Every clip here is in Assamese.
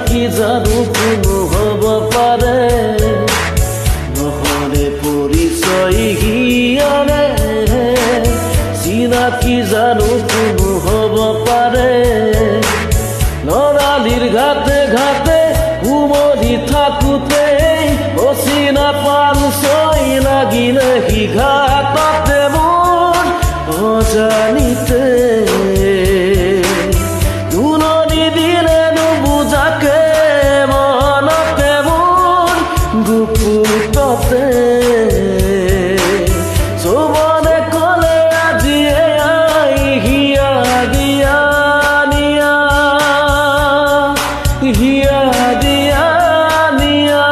কি জানো কোনো হ'ব পাৰে নহ'লে পৰিচয় হিয়াৰে চিনাকি জানো কোনো হ'ব পাৰে লৰালিৰ ঘাটে ঘাটে উমলি থাকোঁতে অচিনা পালচই লাগিলে সিঘাটতে মোৰ অজানিতে গুপুততে যৌৱনে ক'লে আজিয়ে আই হিয়া দিয়া নিয়া হিয়া দিয়া নিয়া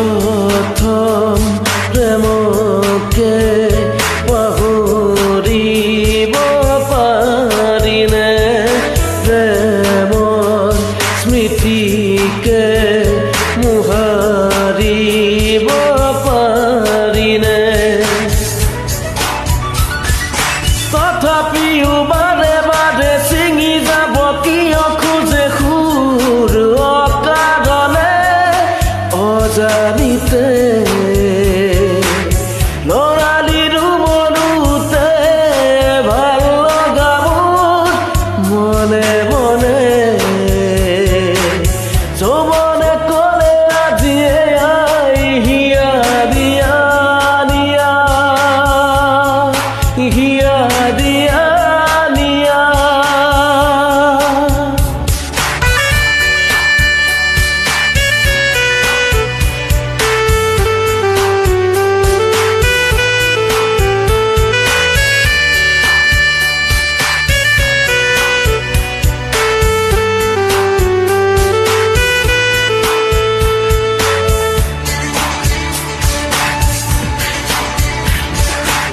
প্রথম প্রেমকে পাহৰিব পাৰিনে প্ৰেমৰ স্মৃতিকে মোহাৰিব পাৰিনে তথাপিও বাৰে বাৰে ছিঙি যাব কিয় খোজে সুৰ অকাৰণে অজানিতে লৰালিৰ মনোতে ভাল লগা মোৰ মনে মনে যৌৱনে ক'লে আজিয়ে আই হিয়া দিয়া নিয়া হিয়া দিয়া নিয়া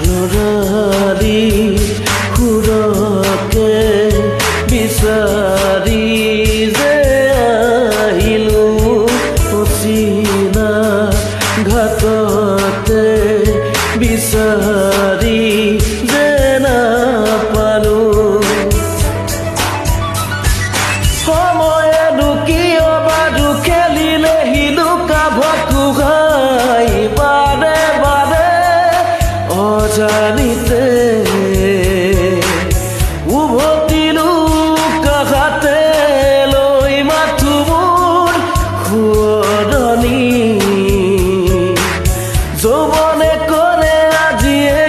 লৰালি সুৰকে বিচাৰি যে আহিলো অচিনা ঘাটতে বিচাৰি যে নাপালো সময়ে কিয় বাৰু খেলিলে হিলুকা ভকুহাই বাৰে বাৰে অজানিতে উভতিলো কাষতে লৈ মাথো মোৰ শুৱনি যৌৱনে ক'লে আজিয়ে